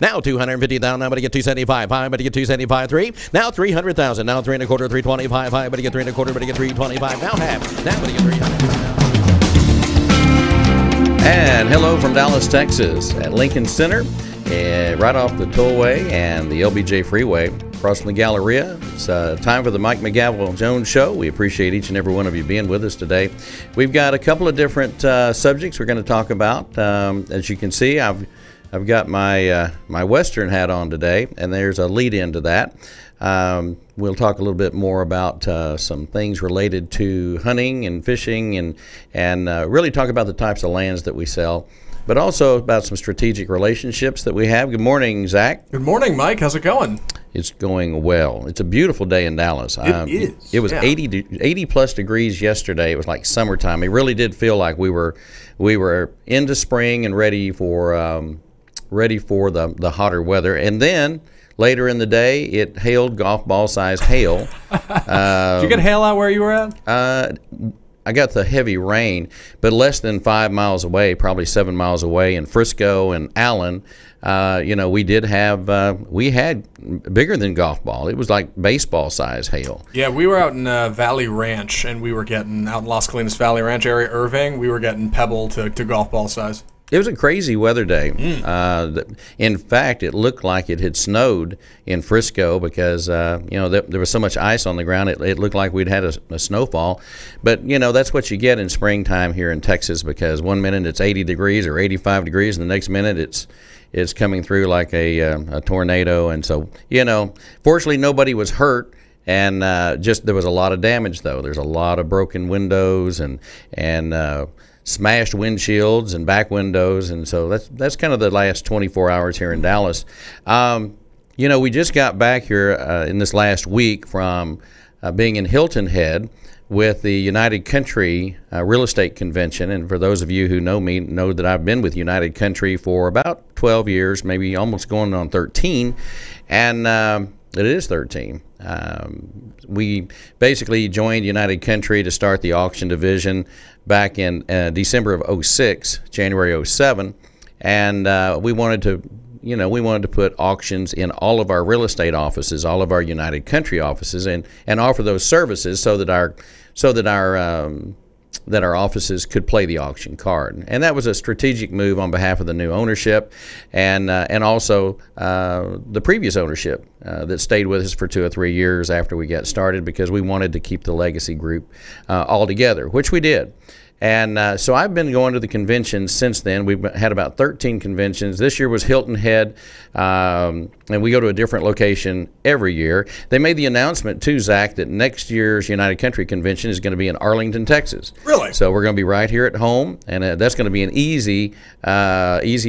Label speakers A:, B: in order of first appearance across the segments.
A: Now 250,000. Now, but to get 275. High, but to get 275. 3. Now 300,000. Now 3 1/4. 325. High, but to get 3 1/4. But to get 325. Now half. Now, but to get 300. And hello from Dallas, Texas, at Lincoln Center, right off the tollway and the LBJ Freeway, across from the Galleria. It's time for the Mike McGavel Jones Show. We appreciate each and every one of you being with us today. We've got a couple of different subjects we're going to talk about. As you can see, I've got my Western hat on today, and there's a lead-in to that. We'll talk a little bit more about some things related to hunting and fishing and really talk about the types of lands that we sell, but also about some strategic relationships that we have. Good morning, Zach.
B: Good morning, Mike. How's it going?
A: It's going well. It's a beautiful day in Dallas.
B: It is.
A: It was 80 plus degrees yesterday. It was like summertime. It really did feel like we were into spring and ready for the hotter weather. And then later in the day, it hailed, golf ball size hail.
B: Did you get hail out where you were at?
A: I got the heavy rain, but less than 5 miles away, probably 7 miles away in Frisco and Allen, we had bigger than golf ball. It was like baseball size hail.
B: Yeah, we were out in Valley Ranch, and we were getting out in Las Colinas Valley Ranch area, Irving. We were getting pebble to golf ball size.
A: It was a crazy weather day. In fact, it looked like it had snowed in Frisco because there was so much ice on the ground. It looked like we'd had a snowfall. But that's what you get in springtime here in Texas, because one minute it's 80 degrees or 85 degrees, and the next minute it's coming through like a tornado. And so fortunately nobody was hurt. And there was a lot of damage, though. There's a lot of broken windows and smashed windshields and back windows, and so that's kind of the last 24 hours here in Dallas. We just got back here in this last week from being in Hilton Head with the United Country Real Estate Convention, and for those of you who know me, know that I've been with United Country for about 12 years, maybe almost going on 13, and it is 13. We basically joined United Country to start the auction division back in December of 06, January 07, and we wanted to put auctions in all of our real estate offices, all of our United Country offices, and offer those services so that our offices could play the auction card. And that was a strategic move on behalf of the new ownership and also the previous ownership that stayed with us for 2 or 3 years after we got started, because we wanted to keep the legacy group all together, which we did. And so I've been going to the conventions since then. We've had about 13 conventions. This year was Hilton Head, and we go to a different location every year. They made the announcement, too, Zach, that next year's United Country Convention is going to be in Arlington, Texas.
B: Really?
A: So we're going to be right here at home, and that's going to be an easy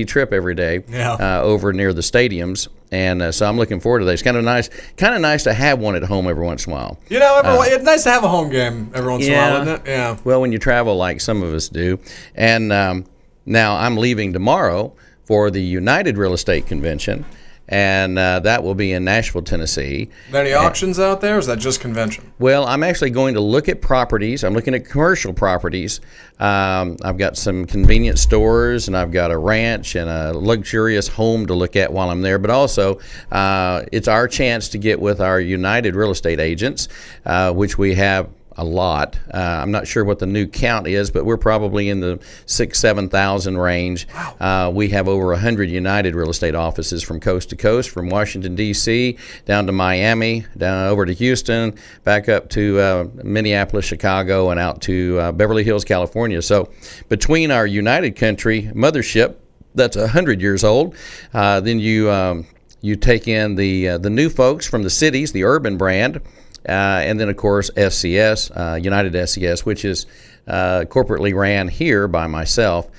A: trip every day over near the stadiums. And so I'm looking forward to that. It's kind of nice to have one at home every once in a while.
B: It's nice to have a home game every once in a while, isn't it? Yeah.
A: Well, when you travel like some of us do. And now I'm leaving tomorrow for the United Real Estate Convention, and that will be in Nashville, Tennessee.
B: Are there any auctions out there, or is that just convention?
A: Well, I'm actually going to look at properties. I'm looking at commercial properties. I've got some convenience stores, and I've got a ranch and a luxurious home to look at while I'm there. But also, it's our chance to get with our United real estate agents, which we have a lot. I'm not sure what the new count is, but we're probably in the 6,000-7,000 range.
B: Wow.
A: We have over 100 United real estate offices from coast to coast, from Washington, D.C., down to Miami, down over to Houston, back up to Minneapolis, Chicago, and out to Beverly Hills, California. So between our United Country mothership, that's 100 years old, then you take in the new folks from the cities, the urban brand, and then, of course, SCS, United SCS, which is corporately ran here by myself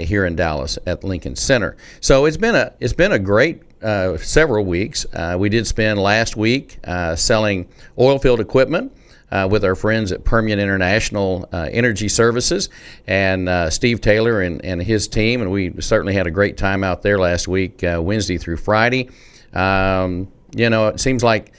A: here in Dallas at Lincoln Center. So it's been a great several weeks. We did spend last week selling oil field equipment with our friends at Permian International Energy Services and Steve Taylor and his team, and we certainly had a great time out there last week, Wednesday through Friday. It seems like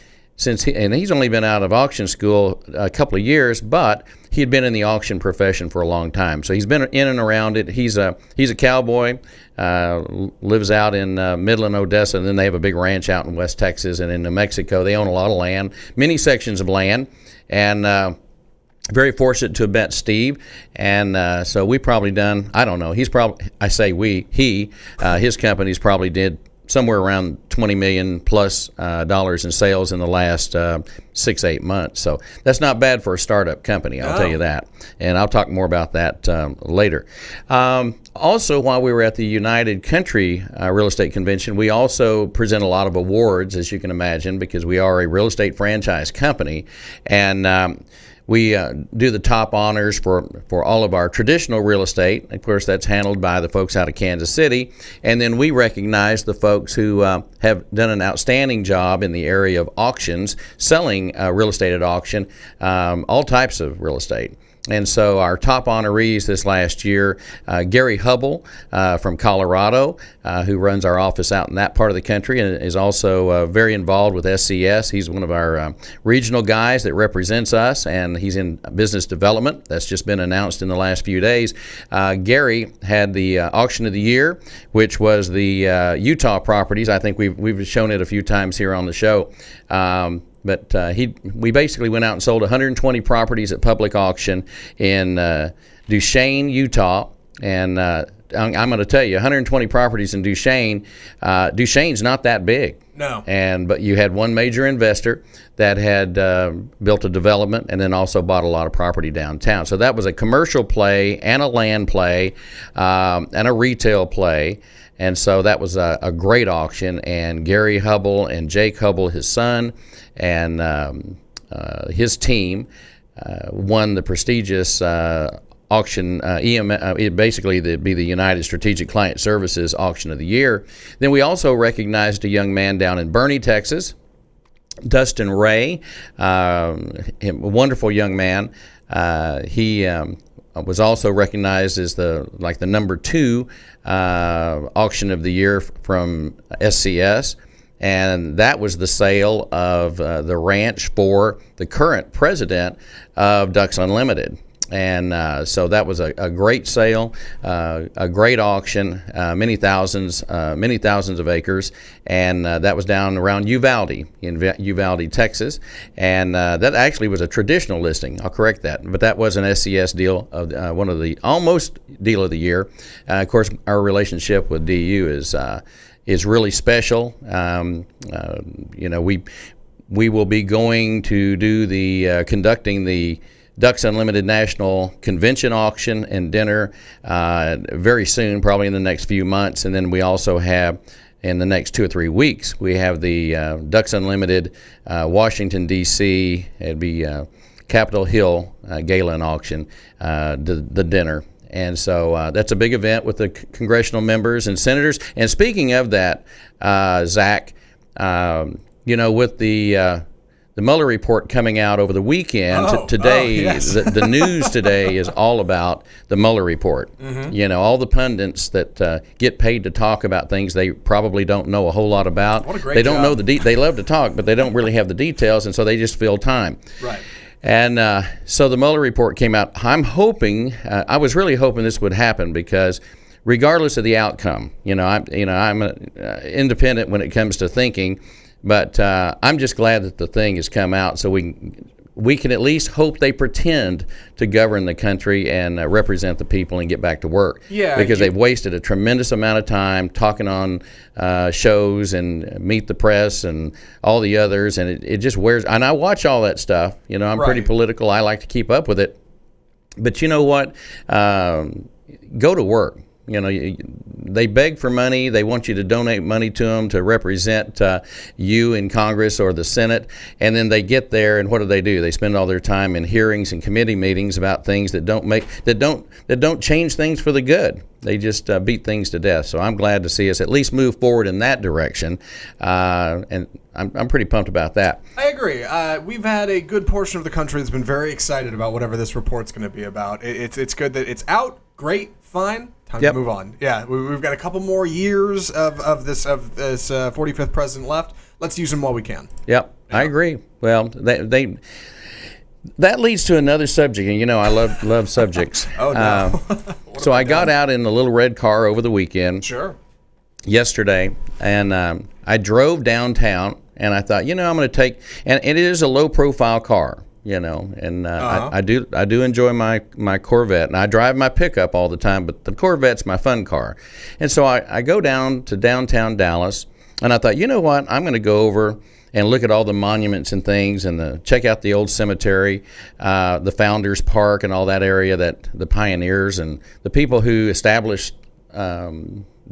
A: and he's only been out of auction school a couple of years, but he had been in the auction profession for a long time. So he's been in and around it. He's a cowboy, lives out in Midland, Odessa, and then they have a big ranch out in West Texas and in New Mexico. They own a lot of land, many sections of land, and very fortunate to have met Steve. And so we probably done, I don't know, his company's probably did somewhere around $20 million plus dollars in sales in the last 6-8 months. So that's not bad for a startup company, I'll tell you that. And I'll talk more about that later. Also, while we were at the United Country Real Estate Convention, we also present a lot of awards, as you can imagine, because we are a real estate franchise company. And we do the top honors for all of our traditional real estate. Of course, that's handled by the folks out of Kansas City. And then we recognize the folks who have done an outstanding job in the area of auctions, selling real estate at auction, all types of real estate. And so our top honorees this last year, Gary Hubble from Colorado, who runs our office out in that part of the country and is also very involved with SCS. He's one of our regional guys that represents us, and he's in business development. That's just been announced in the last few days. Gary had the auction of the year, which was the Utah properties. I think we've shown it a few times here on the show. But we basically went out and sold 120 properties at public auction in Duchesne, Utah. And I'm going to tell you, 120 properties in Duchesne. Duchesne's not that big.
B: No.
A: But you had one major investor that had built a development and then also bought a lot of property downtown. So that was a commercial play and a land play and a retail play. And so that was a great auction. And Gary Hubble and Jake Hubble, his son, and his team won the prestigious auction, basically it'd be the United Strategic Client Services Auction of the Year. Then we also recognized a young man down in Boerne, Texas, Dustin Ray, a wonderful young man. He was also recognized as the number 2 auction of the year from SCS. And that was the sale of the ranch for the current president of Ducks Unlimited. And so that was a great sale, a great auction, many thousands of acres, and that was down around Uvalde, in Uvalde, Texas. And that actually was a traditional listing. I'll correct that, but that was an SCS deal of one of the almost deal of the year. Of course, our relationship with DU is really special. We will be going to do the conducting the Ducks Unlimited National Convention auction and dinner very soon, probably in the next few months. And then we also have, in the next 2 or 3 weeks, we have the Ducks Unlimited Washington, D.C. It'd be Capitol Hill Gala and auction, the dinner. And so that's a big event with the congressional members and senators. And speaking of that, Zach, with the Mueller report coming out over the weekend, today,
B: yes.
A: the news today is all about the Mueller report. Mm-hmm. All the pundits that get paid to talk about things they probably don't know a whole lot about.
B: What a great
A: They don't
B: job.
A: know they love to talk, but they don't really have the details, and so they just fill time.
B: Right.
A: And so the Mueller report came out. I was really hoping this would happen because regardless of the outcome, I'm independent when it comes to thinking, but I'm just glad that the thing has come out so we can at least hope they pretend to govern the country and represent the people and get back to work.
B: Yeah,
A: because they've wasted a tremendous amount of time talking on shows and Meet the Press and all the others, and it just wears. And I watch all that stuff. I'm pretty political. I like to keep up with it. But you know what? Go to work. They beg for money. They want you to donate money to them to represent you in Congress or the Senate, and then they get there, and what do? They spend all their time in hearings and committee meetings about things that don't change things for the good. They just beat things to death. So I'm glad to see us at least move forward in that direction, and I'm pretty pumped about that.
B: I agree. We've had a good portion of the country that's been very excited about whatever this report's going to be about. It's good that it's out. Great. Fine. Time to move on. Yeah, we've got a couple more years of this 45th president left. Let's use them while we can.
A: Yep. I agree. Well, that leads to another subject, and you know I love subjects.
B: Oh no!
A: So I got out in the little red car over the weekend.
B: Sure.
A: Yesterday, and I drove downtown, and I thought, I'm going to take, and it is a low-profile car, and I do enjoy my Corvette, and I drive my pickup all the time, but the Corvette's my fun car, and so I go down to downtown Dallas, and I thought, you know what, I'm going to go over and look at all the monuments and things, and check out the old cemetery, the Founders Park, and all that area, that the pioneers and the people who established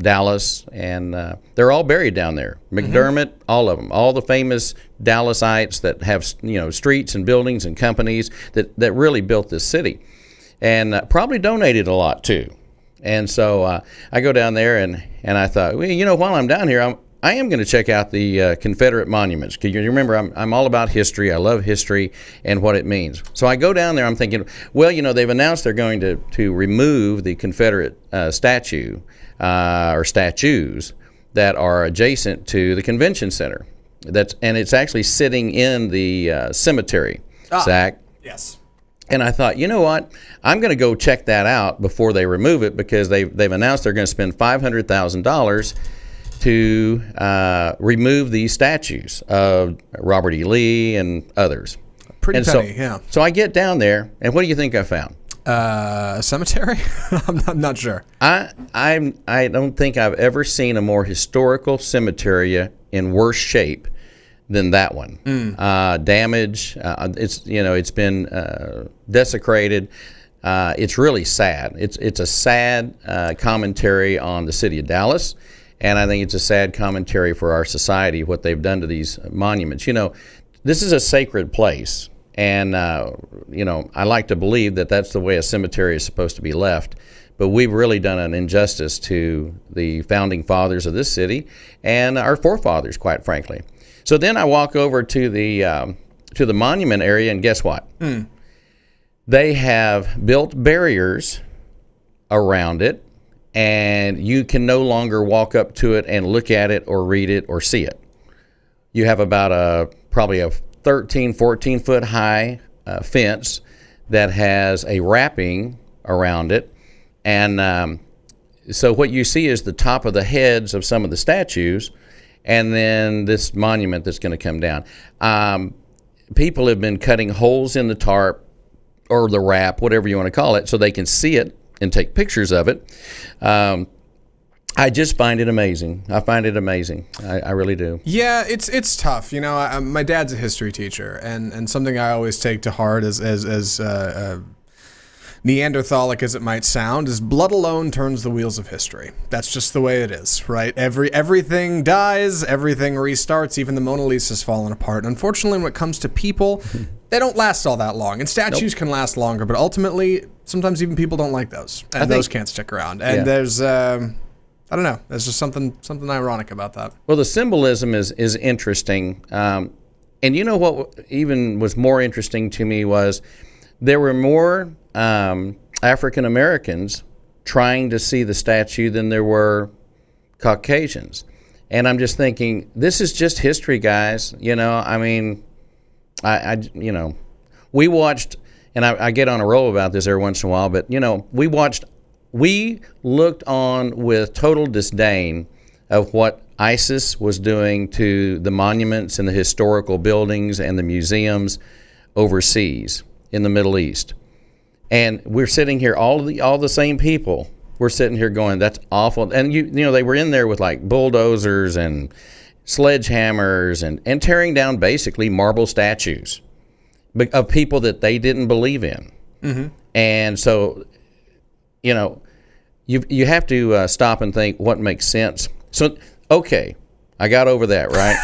A: Dallas, and they're all buried down there. McDermott, all of them, all the famous Dallasites that have streets and buildings and companies that really built this city, and probably donated a lot too. And so I go down there, and I thought, well, while I'm down here, I am going to check out the Confederate monuments, because you remember I'm all about history. I love history and what it means. So I go down there. I'm thinking, well, they've announced they're going to remove the Confederate statue or statues that are adjacent to the convention center. And it's actually sitting in the cemetery, Zach.
B: Yes.
A: And I thought, you know what? I'm going to go check that out before they remove it, because they've announced they're going to spend $500,000 to remove these statues of Robert E. Lee and others.
B: Pretty penny, yeah.
A: So I get down there, and what do you think I found?
B: A cemetery? I'm not sure.
A: I don't think I've ever seen a more historical cemetery in worse shape than that one. Damage. It's been desecrated. It's really sad. It's a sad commentary on the city of Dallas. And I think it's a sad commentary for our society, what they've done to these monuments. This is a sacred place. And, I like to believe that that's the way a cemetery is supposed to be left. But we've really done an injustice to the founding fathers of this city and our forefathers, quite frankly. So then I walk over to the monument area, and guess what? They have built barriers around it, and you can no longer walk up to it and look at it or read it or see it. You have about probably a 13, 14 foot high fence that has a wrapping around it. And so what you see is the top of the heads of some of the statues, and then this monument that's going to come down. People have been cutting holes in the tarp or the wrap, whatever you want to call it, so they can see it and take pictures of it. I just find it amazing. I find it amazing. I really do.
B: Yeah, it's tough. My dad's a history teacher, and something I always take to heart as Neanderthalic as it might sound, is blood alone turns the wheels of history. That's just the way it is, right? Everything dies, everything restarts, even the Mona Lisa's fallen apart. Unfortunately, when it comes to people, they don't last all that long. And statues can last longer, but ultimately, sometimes even people don't like those. And those can't stick around. And there's, I don't know, there's just something ironic about that.
A: Well, the symbolism is interesting. And you know what even was more interesting to me was there were more African Americans trying to see the statue than there were Caucasians. And I'm just thinking, this is just history, guys. I mean, we watched, and I get on a roll about this every once in a while, but, we looked on with total disdain of what ISIS was doing to the monuments and the historical buildings and the museums overseas in the Middle East. And we're sitting here, all the same people, we're sitting here going, that's awful. And they were in there with like bulldozers and sledgehammers and tearing down basically marble statues of people that they didn't believe in. Mm-hmm. And so, you have to stop and think what makes sense. So, okay, I got over that, right?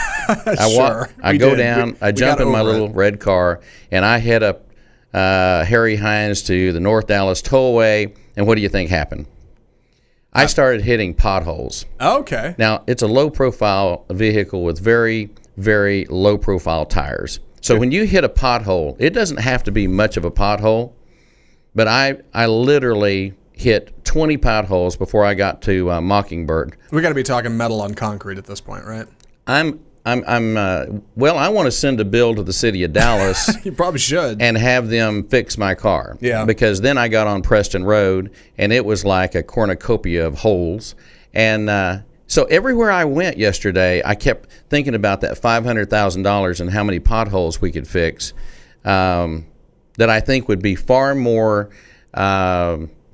B: Sure.
A: I go down, I jump in my little red car, and I head up Harry Hines to the North Dallas Tollway, and what do you think happened? I started hitting potholes.
B: Okay.
A: Now, it's a low-profile vehicle with very, very low-profile tires. So when you hit a pothole, it doesn't have to be much of a pothole, but I literally hit 20 potholes before I got to Mockingbird.
B: We got to be talking metal on concrete at this point, right?
A: I'm well, I want to send a bill to the city of Dallas.
B: You probably should.
A: And have them fix my car.
B: Yeah.
A: Because then I got on Preston Road, and it was like a cornucopia of holes. And so everywhere I went yesterday, I kept thinking about that $500,000 and how many potholes we could fix that I think would be far more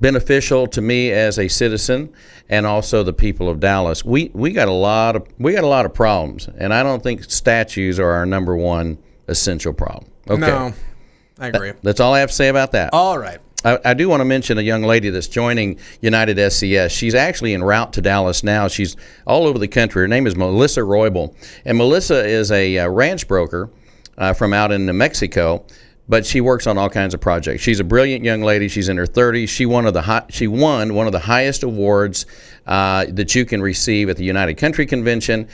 A: beneficial to me as a citizen and also the people of Dallas. We got a lot of problems, and I don't think statues are our number one essential problem. Okay.
B: No, I agree.
A: That's all I have to say about that.
B: All right.
A: I do want to mention a young lady that's joining United SCS. She's actually en route to Dallas now. She's all over the country. Her name is Melissa Roybal, and Melissa is a ranch broker from out in New Mexico. But she works on all kinds of projects. She's a brilliant young lady. She's in her 30s. She won one of the highest awards that you can receive at the United Country Convention.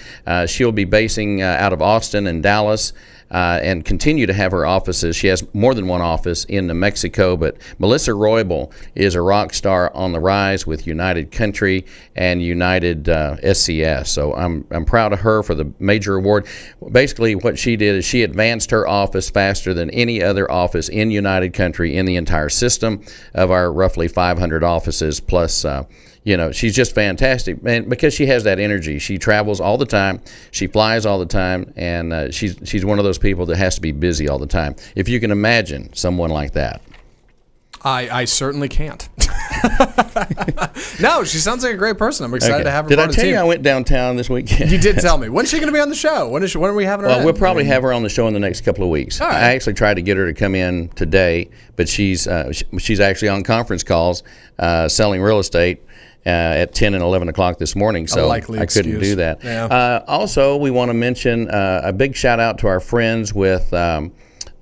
A: She'll be basing out of Austin and Dallas and continue to have her offices. She has more than one office in New Mexico. But Melissa Roybal is a rock star on the rise with United Country and United SCS. So I'm proud of her for the major award. Basically, what she did is she advanced her office faster than any other office in United Country in the entire system of our roughly 500 offices. Plus, she's just fantastic, and because she has that energy. She travels all the time, she flies all the time, and she's one of those people that has to be busy all the time. If you can imagine someone like that.
B: I certainly can't. No, she sounds like a great person. I'm excited to have her.
A: Did
B: part
A: I
B: of
A: tell
B: the
A: you
B: team.
A: I went downtown this weekend?
B: You did tell me. When's she going to be on the show? When are we having her?
A: Well,
B: in?
A: we'll probably have her on the show in the next couple of weeks.
B: All right.
A: I actually tried to get her to come in today, but she's actually on conference calls selling real estate at 10 and 11 o'clock this morning, so I couldn't do that.
B: Yeah.
A: Also, we want to mention a big shout out to our friends with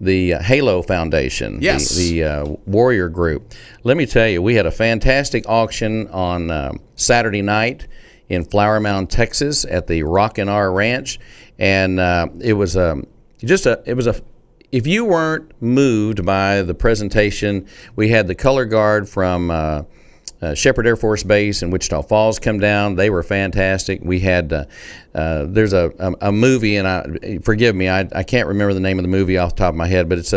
A: the Halo Foundation,
B: yes.
A: the Warrior Group. Let me tell you, we had a fantastic auction on Saturday night in Flower Mound, Texas, at the Rockin' R Ranch, and it was if you weren't moved by the presentation, we had the color guard from Shepherd Air Force Base in Wichita Falls come down. They were fantastic. We had there's a movie, and forgive me, I can't remember the name of the movie off the top of my head, but it's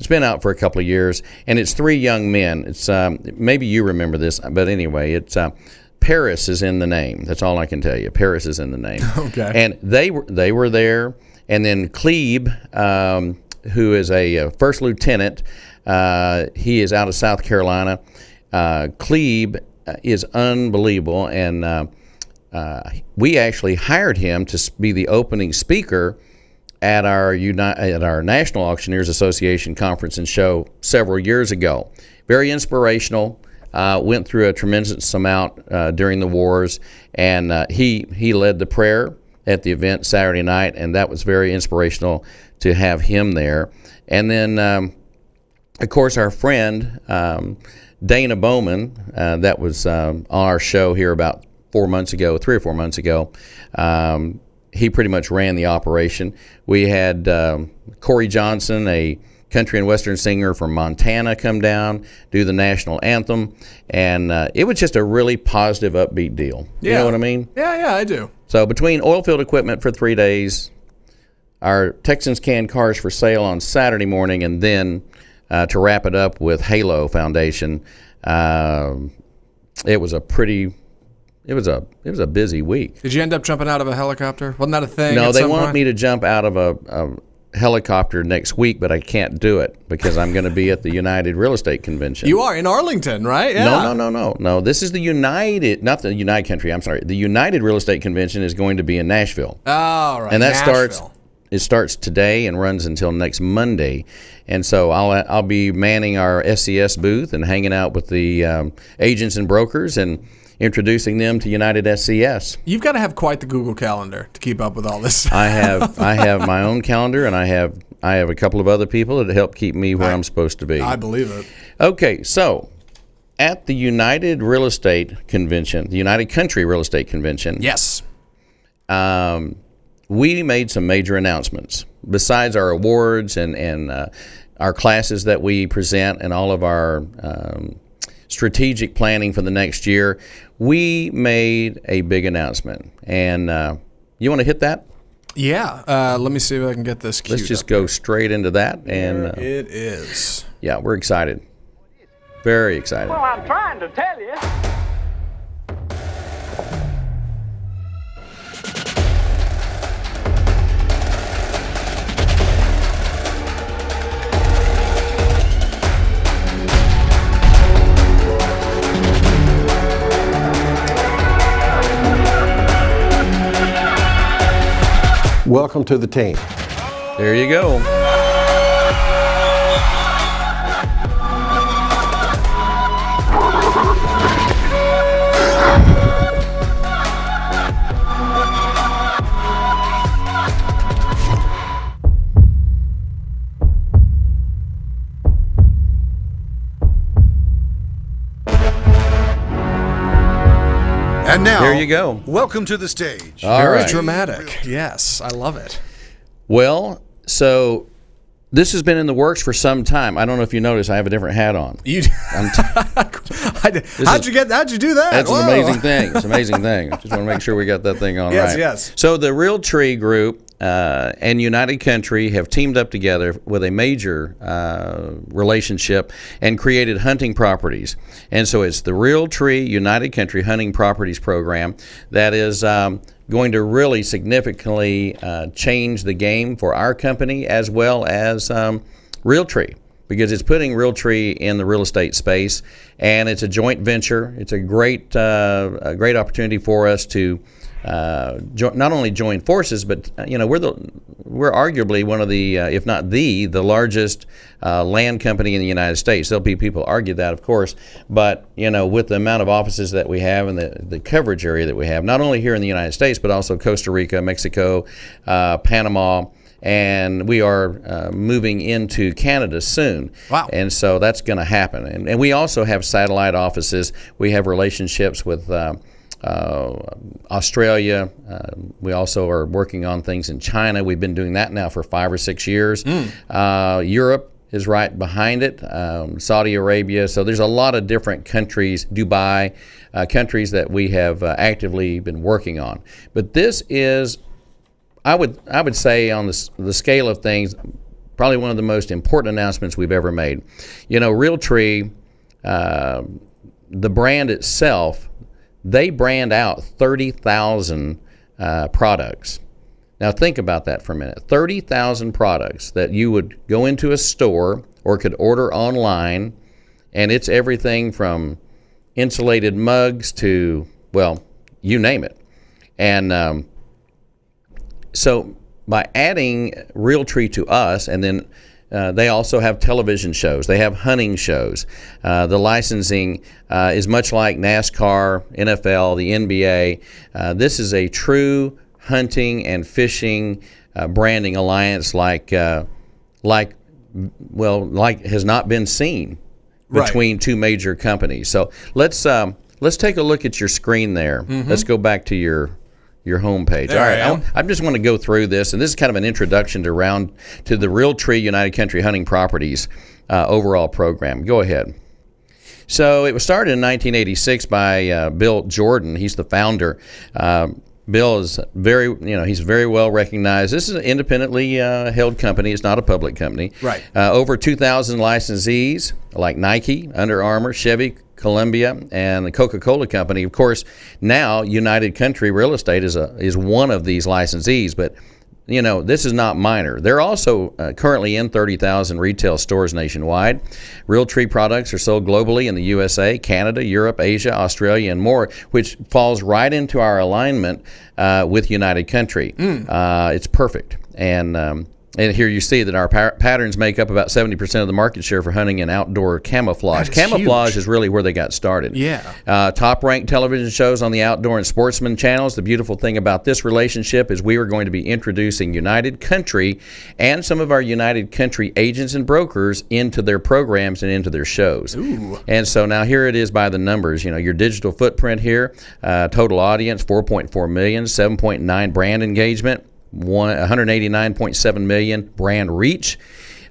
A: been out for a couple of years, and it's three young men. It's maybe you remember this, but anyway, it's Paris is in the name. That's all I can tell you. Paris is in the name.
B: Okay.
A: And they were there, and then Klebe, who is a first lieutenant, he is out of South Carolina. Klebe is unbelievable, and we actually hired him to be the opening speaker at our National Auctioneers Association conference and show several years ago. Very inspirational. Went through a tremendous amount during the wars, and he led the prayer at the event Saturday night, and that was very inspirational to have him there. And then, of course, our friend Dana Bowman, that was on our show here about 3 or 4 months ago. He pretty much ran the operation. We had Corey Johnson, a country and western singer from Montana, come down, do the national anthem, and it was just a really positive, upbeat deal. You know what I mean?
B: Yeah, I do.
A: So between oilfield equipment for 3 days, our Texans Can Cars for Sale on Saturday morning, and then to wrap it up with Halo Foundation, it was a busy week.
B: Did you end up jumping out of a helicopter? Wasn't that a thing?
A: No, they want me to jump out of a helicopter next week, but I can't do it because I'm going to be at the United Real Estate Convention.
B: You are in Arlington, right? Yeah.
A: No. This is the United, not the United Country. I'm sorry. The United Real Estate Convention is going to be in Nashville.
B: Oh, right.
A: And that
B: Nashville.
A: starts today and runs until next Monday. And so I'll be manning our SCS booth and hanging out with the agents and brokers and introducing them to United SCS.
B: You've got to have quite the Google Calendar to keep up with all this.
A: I have my own calendar, and I have a couple of other people that help keep me where I'm supposed to be.
B: I believe it.
A: Okay, so at the United Real Estate Convention, the United Country Real Estate Convention.
B: Yes.
A: We made some major announcements. Besides our awards and our classes that we present and all of our strategic planning for the next year, we made a big announcement. And you want to hit that?
B: Yeah, let me see if I can get this queued
A: Let's just
B: up.
A: go straight into that. And
B: There it is.
A: yeah, we're excited. Very excited.
C: Well, I'm trying to tell you.
D: Welcome to the team.
A: There you go.
E: And now,
A: There you go.
E: welcome to the stage.
A: All
B: Very
A: right.
B: dramatic. Yes, I love it.
A: Well, so this has been in the works for some time. I don't know if you noticed, I have a different hat on.
B: You,
A: I'm
B: how'd you do that?
A: That's
B: Whoa.
A: an amazing thing. It's an amazing thing. Just want to make sure we got that thing on
B: Yes,
A: right.
B: yes.
A: So the Realtree Group and United Country have teamed up together with a major relationship and created hunting properties. And so it's the Realtree United Country Hunting Properties Program that is going to really significantly change the game for our company as well as Realtree, because it's putting Realtree in the real estate space, and it's a joint venture. It's a great opportunity for us to not only join forces, but we're arguably one of the, if not the largest land company in the United States. There'll be people argue that, of course, but with the amount of offices that we have and the coverage area that we have, not only here in the United States, but also Costa Rica, Mexico, Panama. And we are moving into Canada soon.
B: Wow.
A: And so that's going to happen. And we also have satellite offices. We have relationships with Australia. We also are working on things in China. We've been doing that now for 5 or 6 years. Europe is right behind it, Saudi Arabia. So there's a lot of different countries, Dubai, countries that we have actively been working on. But this is, I would say, on the scale of things, probably one of the most important announcements we've ever made. Realtree, the brand itself, they brand out 30,000 products. Now think about that for a minute. 30,000 products that you would go into a store or could order online, and it's everything from insulated mugs to, well, you name it. And so by adding Realtree to us, and then they also have television shows. They have hunting shows. The licensing is much like NASCAR, NFL, the NBA. This is a true hunting and fishing branding alliance like has not been seen between two major companies. So let's take a look at your screen there. Let's go back to your home page.
B: There
A: All right,
B: I am.
A: I just want to go through this, and this is kind of an introduction to the Realtree United Country Hunting Properties overall program. Go ahead. So it was started in 1986 by Bill Jordan. He's the founder. Bill is he's very well recognized. This is an independently held company. It's not a public company.
B: Right.
A: Over 2,000 licensees like Nike, Under Armour, Chevy, Columbia, and the Coca-Cola Company. Of course, now United Country Real Estate is one of these licensees, but this is not minor. They're also currently in 30,000 retail stores nationwide. Realtree products are sold globally in the USA, Canada, Europe, Asia, Australia, and more, which falls right into our alignment with United Country. It's perfect. And here you see that our patterns make up about 70% of the market share for hunting and outdoor camouflage.
B: That is
A: Camouflage
B: huge.
A: is really where they got started.
B: Yeah.
A: Top-ranked television shows on the outdoor and sportsman channels. The beautiful thing about this relationship is we are going to be introducing United Country and some of our United Country agents and brokers into their programs and into their shows.
B: Ooh.
A: And so now here it is by the numbers. Your digital footprint here, total audience, 4.4 million, 7.9 brand engagement, 189.7 million brand reach.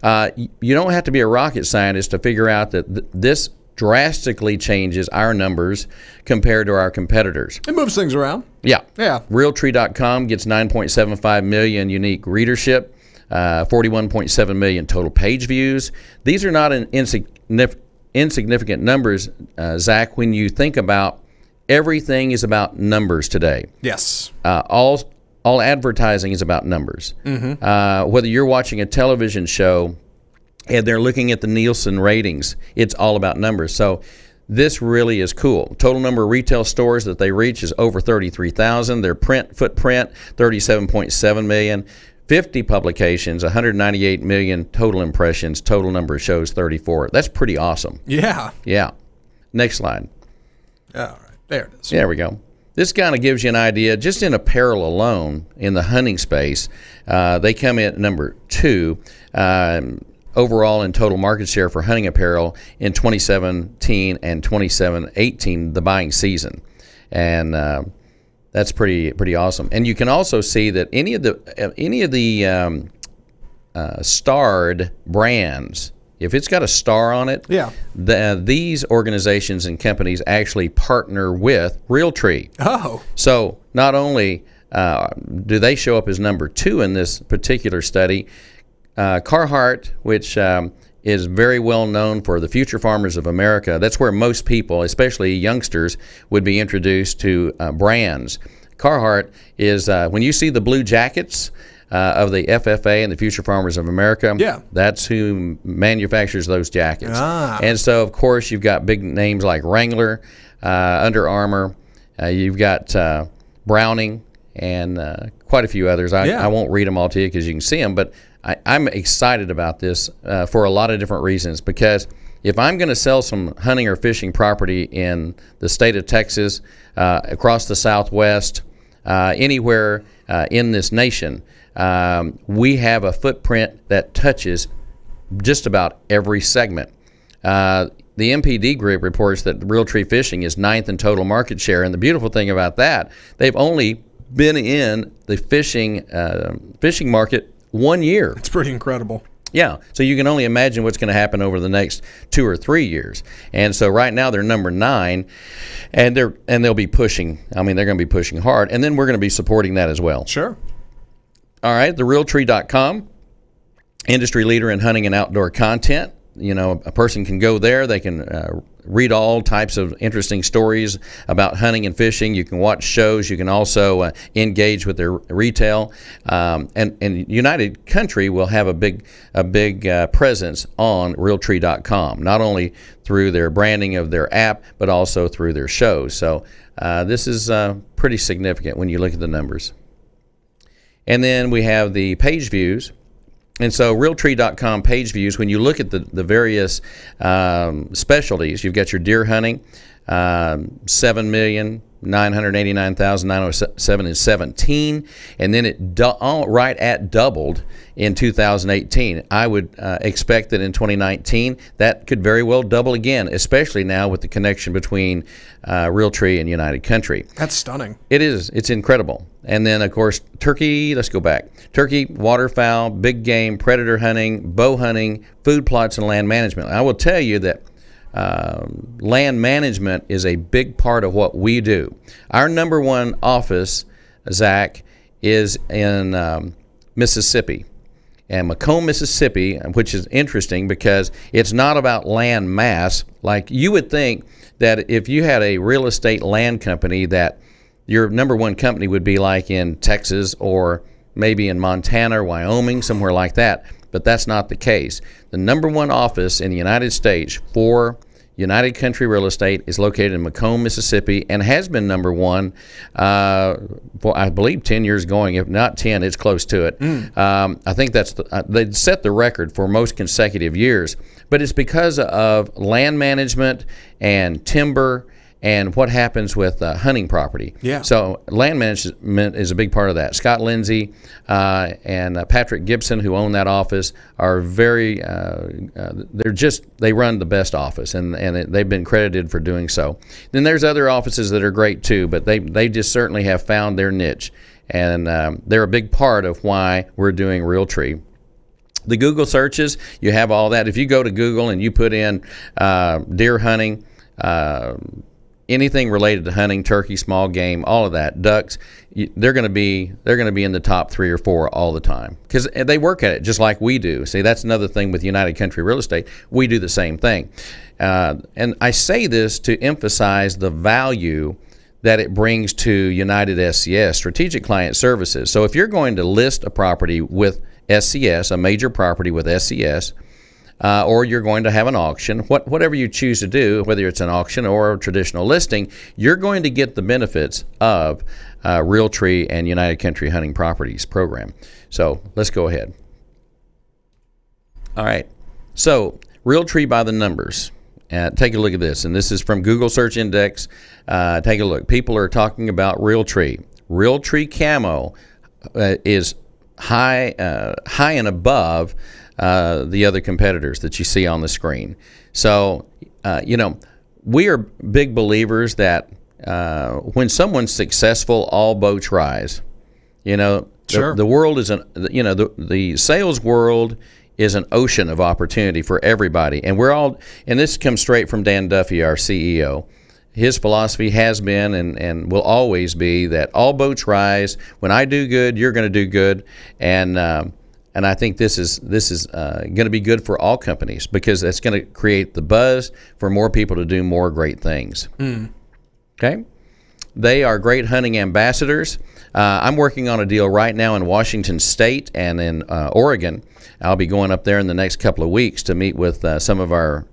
A: You don't have to be a rocket scientist to figure out that this drastically changes our numbers compared to our competitors.
B: It moves things around.
A: Yeah.
B: Yeah.
A: Realtree.com gets 9.75 million unique readership, 41.7 million total page views. These are not insignificant numbers, Zach, when you think about everything is about numbers today.
B: Yes.
A: All advertising is about numbers. Whether you're watching a television show and they're looking at the Nielsen ratings, it's all about numbers. So this really is cool. Total number of retail stores that they reach is over 33,000. Their print footprint, 37.7 million. 50 publications, 198 million total impressions. Total number of shows, 34. That's pretty awesome.
B: Yeah.
A: Yeah. Next slide.
B: All right. There it is.
A: There we go. This kind of gives you an idea. Just in apparel alone, in the hunting space, they come in at number 2 overall in total market share for hunting apparel in 2017 and 2018, the buying season. And that's pretty awesome. And you can also see that any of the starred brands, if it's got a star on it, these organizations and companies actually partner with Realtree.
B: Oh.
A: So not only do they show up as number 2 in this particular study, Carhartt, which is very well known for the future farmers of America. That's where most people, especially youngsters, would be introduced to brands. Carhartt is, when you see the blue jackets of the FFA and the Future Farmers of America, that's who manufactures those jackets. And so, of course, you've got big names like Wrangler, Under Armour, you've got Browning, and quite a few others. I won't read them all to you because you can see them, but I'm excited about this for a lot of different reasons, because if I'm going to sell some hunting or fishing property in the state of Texas, across the Southwest, anywhere in this nation, we have a footprint that touches just about every segment. The MPD group reports that Realtree Fishing is 9th in total market share, and the beautiful thing about that, they've only been in the fishing market 1 year.
B: It's pretty incredible.
A: Yeah, so you can only imagine what's going to happen over the next 2 or 3 years. And so right now they're number 9, and they'll be pushing. I mean, they're going to be pushing hard, and then we're going to be supporting that as well.
B: Sure.
A: All right, the Realtree.com, industry leader in hunting and outdoor content. You know, a person can go there. They can read all types of interesting stories about hunting and fishing. You can watch shows. You can also engage with their retail. And United Country will have a big presence on Realtree.com, not only through their branding of their app, but also through their shows. So this is pretty significant when you look at the numbers. And then we have the page views. And so Realtree.com page views, when you look at the various specialties, you've got your deer hunting, 7,989,907 in 17, and then it right at doubled in 2018. I would expect that in 2019 that could very well double again, especially now with the connection between Realtree and United Country.
B: That's stunning.
A: It is. It's incredible. And then, of course, turkey, let's go back. Turkey, waterfowl, big game, predator hunting, bow hunting, food plots, and land management. I will tell you that land management is a big part of what we do. Our number 1 office, Zach, is in Mississippi. And Macomb, Mississippi, which is interesting because it's not about land mass. Like you would think that if you had a real estate land company, that your number 1 company would be like in Texas or maybe in Montana or Wyoming, somewhere like that. But that's not the case. The number 1 office in the United States for United Country Real Estate is located in Macomb, Mississippi, and has been number 1 for, I believe, 10 years going. If not 10, it's close to it. I think that's they set the record for most consecutive years. But it's because of land management and timber and what happens with hunting property. Yeah. So land management is a big part of that. Scott Lindsay and Patrick Gibson, who own that office, are very, they run the best office, and they've been credited for doing so. Then there's other offices that are great too, but they just certainly have found their niche, and they're a big part of why we're doing Realtree. The Google searches, you have all that. If you go to Google and you put in deer hunting, anything related to hunting, turkey, small game, all of that, ducks, they're going to be in the top 3 or 4 all the time because they work at it just like we do. See, that's another thing with United Country Real Estate. We do the same thing, and I say this to emphasize the value that it brings to United SCS, Strategic Client Services. So if you're going to list a property with SCS, a major property with SCS, or you're going to have an auction, whatever you choose to do, whether it's an auction or a traditional listing, you're going to get the benefits of Realtree and United Country Hunting Properties program. So let's go ahead. All right. So Realtree by the numbers. Take a look at this, and this is from Google Search Index. Take a look. People are talking about Realtree. Realtree Camo is high and above the other competitors that you see on the screen. So, we are big believers that when someone's successful, all boats rise.
B: Sure.
A: The world is the sales world is an ocean of opportunity for everybody, and this comes straight from Dan Duffy, our CEO. His philosophy has been and will always be that all boats rise. When I do good, you're going to do good, and I think this is going to be good for all companies because it's going to create the buzz for more people to do more great things. Okay, they are great hunting ambassadors. I'm working on a deal right now in Washington State and in Oregon. I'll be going up there in the next couple of weeks to meet with some of our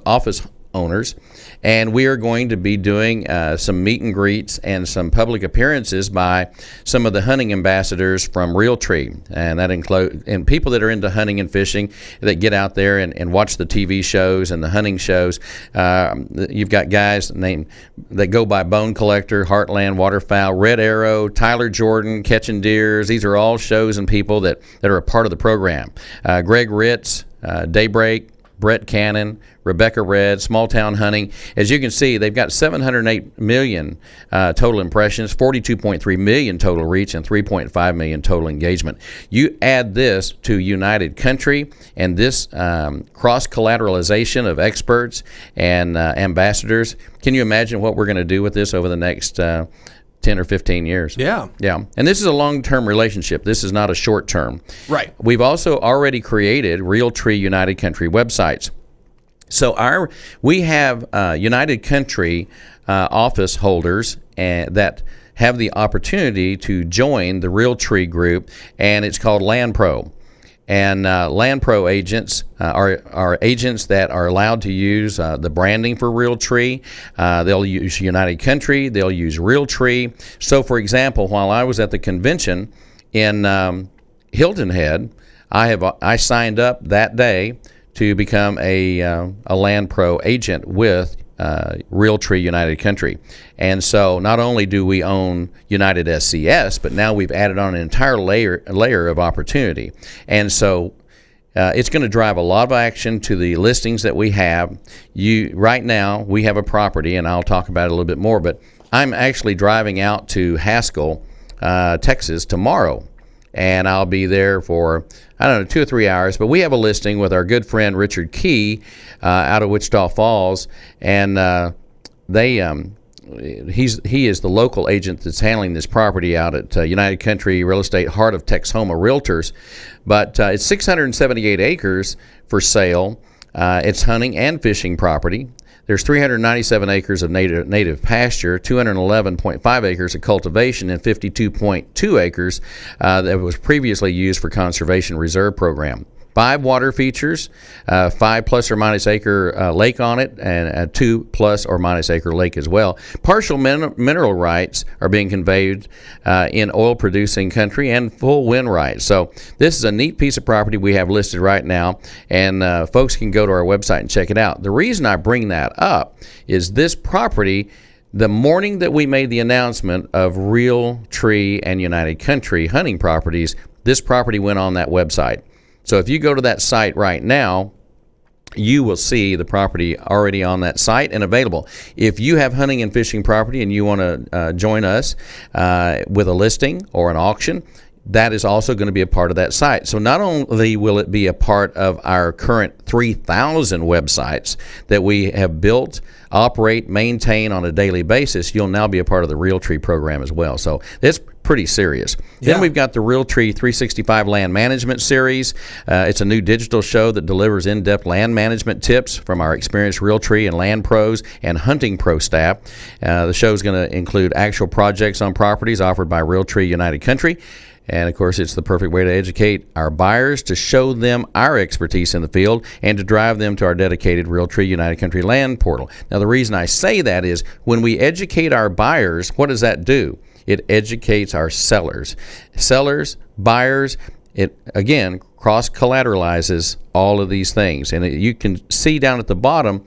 A: office owners, and we are going to be doing some meet and greets and some public appearances by some of the hunting ambassadors from Realtree, and that include people that are into hunting and fishing that get out there and watch the TV shows and the hunting shows. You've got guys that go by Bone Collector, Heartland Waterfowl, Red Arrow, Tyler Jordan, Catching Deers. These are all shows and people that are a part of the program. Greg Ritz, Daybreak, Brett Cannon, Rebecca Red, Small Town Hunting. As you can see, they've got 708 million total impressions, 42.3 million total reach, and 3.5 million total engagement. You add this to United Country and this cross-collateralization of experts and ambassadors. Can you imagine what we're going to do with this over the next 10 or 15 years?
B: Yeah.
A: And this is a long-term relationship. This is not a short-term.
B: Right.
A: We've also already created Realtree United Country websites. So we have United Country office holders that have the opportunity to join the Realtree group, and it's called Land Pro. And Land Pro agents are agents that are allowed to use the branding for Realtree. They'll use United Country. They'll use Realtree. So, for example, while I was at the convention in Hilton Head, I signed up that day to become a Land Pro agent with Realtree United Country. And so not only do we own United SCS, but now we've added on an entire layer of opportunity. And so it's going to drive a lot of action to the listings that we have. Right now, we have a property, and I'll talk about it a little bit more, but I'm actually driving out to Haskell, Texas tomorrow. And I'll be there for, 2 or 3 hours. But we have a listing with our good friend Richard Key out of Wichita Falls, and he is the local agent that's handling this property out at United Country Real Estate, Heart of Texhoma Realtors. But it's 678 acres for sale. It's hunting and fishing property. There's 397 acres of native pasture, 211.5 acres of cultivation, and 52.2 acres that was previously used for conservation reserve program. 5 water features, 5 plus or minus acre lake on it, and a 2 plus or minus acre lake as well. Partial mineral rights are being conveyed in oil producing country, and full wind rights. So this is a neat piece of property we have listed right now, and folks can go to our website and check it out. The reason I bring that up is this property, the morning that we made the announcement of Realtree and United Country hunting properties, this property went on that website. So if you go to that site right now, you will see the property already on that site and available. If you have hunting and fishing property and you want to join us with a listing or an auction, that is also going to be a part of that site. So not only will it be a part of our current 3,000 websites that we have built, operate, maintain on a daily basis, you'll now be a part of the Realtree program as well. So it's pretty serious.
B: Yeah.
A: Then we've got the Realtree 365 Land Management Series. It's a new digital show that delivers in-depth land management tips from our experienced Realtree and land pros and hunting pro staff. The show is going to include actual projects on properties offered by Realtree United Country. And, of course, it's the perfect way to educate our buyers, to show them our expertise in the field, and to drive them to our dedicated Realtree United Country land portal. Now, the reason I say that is when we educate our buyers, what does that do? It educates our sellers. Sellers, buyers, it, again, cross-collateralizes all of these things. And you can see down at the bottom,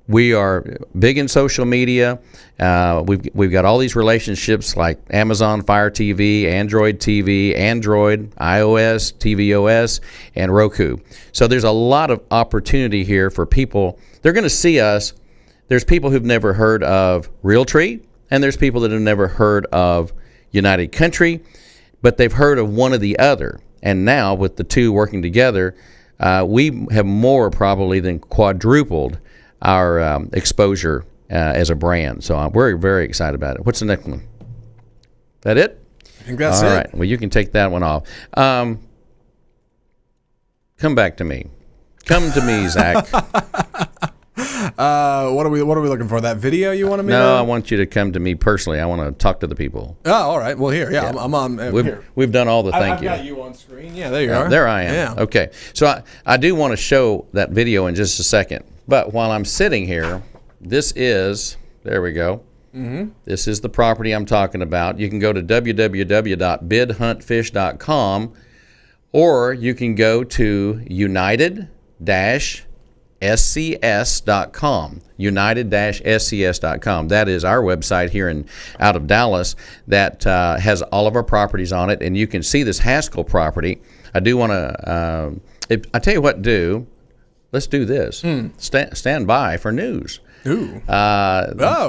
A: we are big in social media. We've got all these relationships like Amazon Fire TV, Android TV, Android, iOS, tvOS, and Roku. So there's a lot of opportunity here for people. They're going to see us. There's people who've never heard of Realtree, and there's people that have never heard of United Country, but they've heard of one or the other. And now with the two working together, we have more probably than quadrupled our exposure as a brand. So we're very excited about it. What's the next one? That it?
B: I think that's it.
A: All right. Well, you can take that one off. Come back to me. Come to me, Zach.
B: What are we looking for? That video you want me to?
A: No, I want you to come to me personally. I want to talk to the people.
B: Oh, all right. Well, here, yeah. I'm on.
A: We've done all the thank you.
B: I've got you on screen. Yeah, there you are.
A: There I am.
B: Yeah.
A: Okay. So I do want to show that video in just a second. But while I'm sitting here, this is, there we go. Mm-hmm. This is the property I'm talking about. You can go to www.bidhuntfish.com, or you can go to united-scs.com. united-scs.com. That is our website here out of Dallas that has all of our properties on it, and you can see this Haskell property. I do want to, I tell you what, let's do this. Stand by for news.
B: Ooh.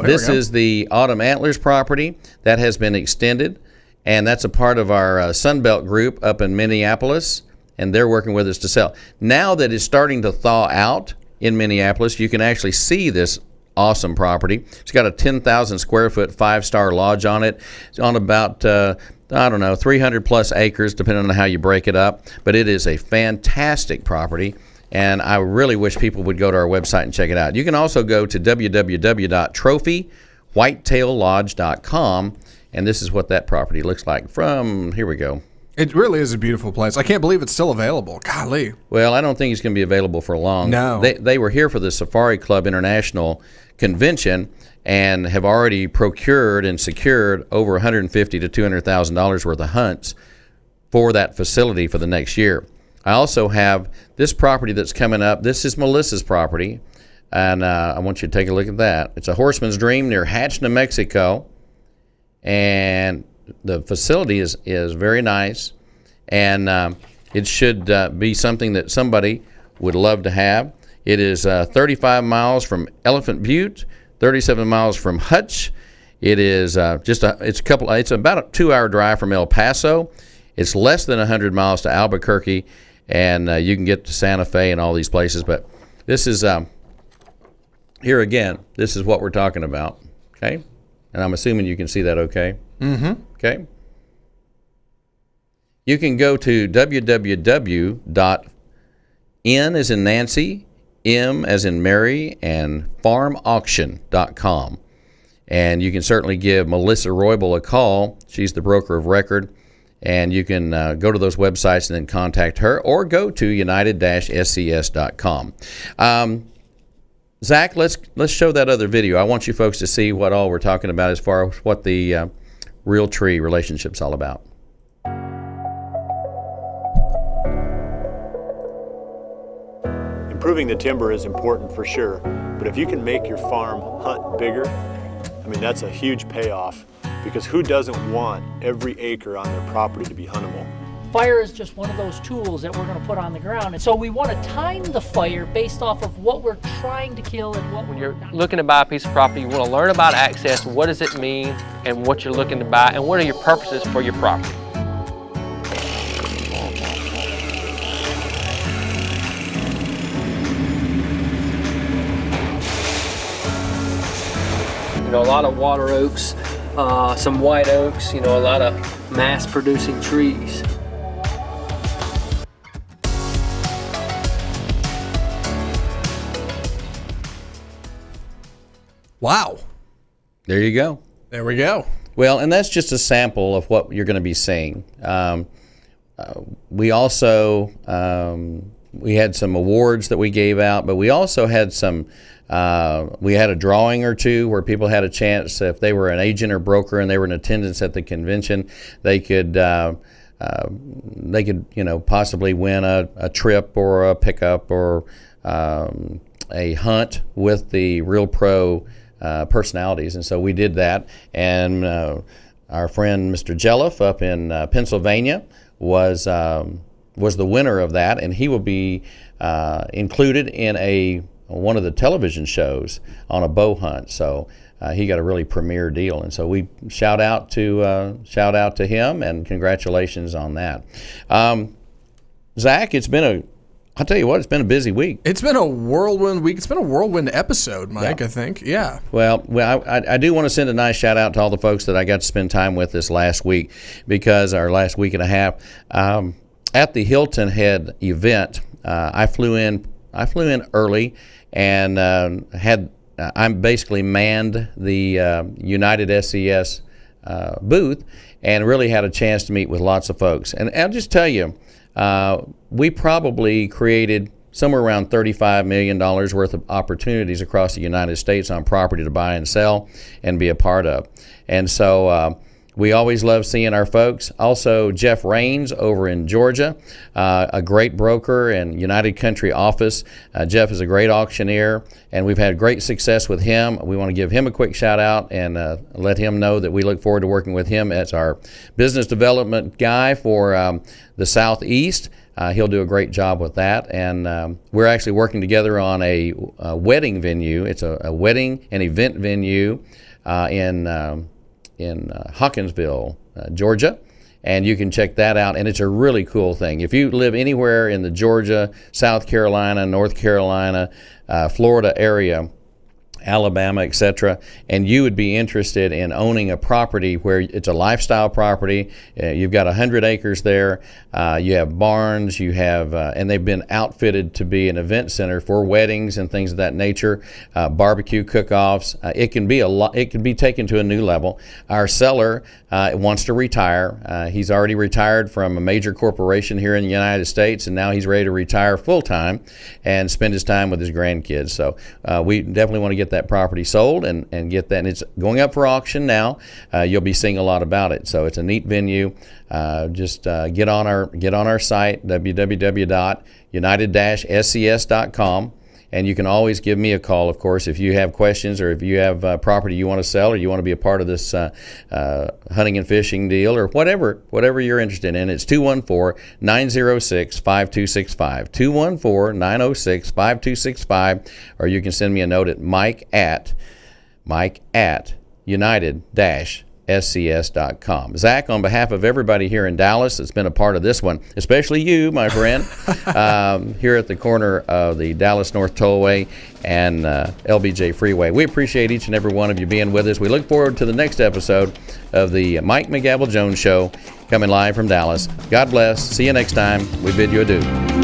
A: This is the Autumn Antlers property that has been extended, and that's a part of our Sunbelt group up in Minneapolis, and they're working with us to sell. Now that it's starting to thaw out in Minneapolis, you can actually see this awesome property. It's got a 10,000 square foot 5-star lodge on it. It's on about 300 plus acres, depending on how you break it up, but it is a fantastic property. And I really wish people would go to our website and check it out. You can also go to www.trophy-whitetaillodge.com, and this is what that property looks like from, here we go.
B: It really is a beautiful place. I can't believe it's still available. Golly.
A: Well, I don't think it's going to be available for long.
B: No.
A: They were here for the Safari Club International Convention and have already procured and secured over $150,000 to $200,000 worth of hunts for that facility for the next year. I also have this property that's coming up. This is Melissa's property, and I want you to take a look at that. It's a Horseman's Dream near Hatch, New Mexico, and the facility is very nice, and it should be something that somebody would love to have. It is 35 miles from Elephant Butte, 37 miles from Hutch. It is it's about a 2-hour drive from El Paso. It's less than 100 miles to Albuquerque, and you can get to Santa Fe and all these places. But this is, here again, this is what we're talking about, okay? And I'm assuming you can see that okay?
B: Mm-hmm.
A: Okay. You can go to www.n as in Nancy, M as in Mary, and farmauction.com. And you can certainly give Melissa Roybal a call. She's the broker of record. And you can go to those websites and then contact her, or go to united-scs.com. Zach, let's show that other video. I want you folks to see what all we're talking about as far as what the Realtree relationship's all about.
C: Improving the timber is important for sure, but if you can make your farm hunt bigger, I mean, that's a huge payoff. Because who doesn't want every acre on their property to be huntable?
F: Fire is just one of those tools that we're going to put on the ground. And so we want to time the fire based off of what we're trying to kill and what
G: When you're looking to buy a piece of property, you want to learn about access, what does it mean, and what you're looking to buy, and what are your purposes for your property. a lot of water oaks, some white oaks, a lot of mass-producing trees.
B: Wow.
A: There you go.
B: There we go.
A: Well, and that's just a sample of what you're going to be seeing. We also we had some awards that we gave out, but we also had some. We had a drawing or two where people had a chance, if they were an agent or broker and they were in attendance at the convention, they could possibly win a trip or a pickup or a hunt with the Real Pro personalities, and so we did that. And our friend Mr. Jelliff up in Pennsylvania was the winner of that, and he will be included in one of the television shows on a bow hunt. So he got a really premier deal, and so we shout out to him and congratulations on that. Zach, I'll tell you what, it's been a busy week.
B: It's been a whirlwind week. It's been a whirlwind episode, Mike, I think. Yeah.
A: Well, I do want to send a nice shout out to all the folks that I got to spend time with this last week, because our last week and a half at the Hilton Head event, I flew in early and I basically manned the United SCS booth and really had a chance to meet with lots of folks. And I'll just tell you, we probably created somewhere around $35 million worth of opportunities across the United States on property to buy and sell and be a part of. And so we always love seeing our folks. Also, Jeff Raines over in Georgia, a great broker and United Country office. Jeff is a great auctioneer, and we've had great success with him. We want to give him a quick shout out and let him know that we look forward to working with him as our business development guy for the Southeast. He'll do a great job with that. And we're actually working together on a wedding venue. It's a wedding and event venue in Hawkinsville, Georgia, and you can check that out, and it's a really cool thing. If you live anywhere in the Georgia, South Carolina, North Carolina, Florida area, Alabama, etc., and you would be interested in owning a property where it's a lifestyle property, you've got 100 acres there, you have barns, you have, and they've been outfitted to be an event center for weddings and things of that nature, barbecue cook-offs. It can be it can be taken to a new level. Our seller wants to retire. He's already retired from a major corporation here in the United States, and now he's ready to retire full-time and spend his time with his grandkids. So we definitely want to get that property sold and get that. And it's going up for auction now. You'll be seeing a lot about it. So it's a neat venue. Just get on our site, www.united-scs.com. And you can always give me a call, of course, if you have questions or if you have property you want to sell or you want to be a part of this hunting and fishing deal or whatever you're interested in. It's 214-906-5265, 214-906-5265, or you can send me a note at mike at united-scs.com. Zach, on behalf of everybody here in Dallas that's been a part of this one, especially you, my friend, here at the corner of the Dallas North Tollway and LBJ Freeway, we appreciate each and every one of you being with us. We look forward to the next episode of the Mike McGavel Jones Show coming live from Dallas. God bless. See you next time. We bid you adieu.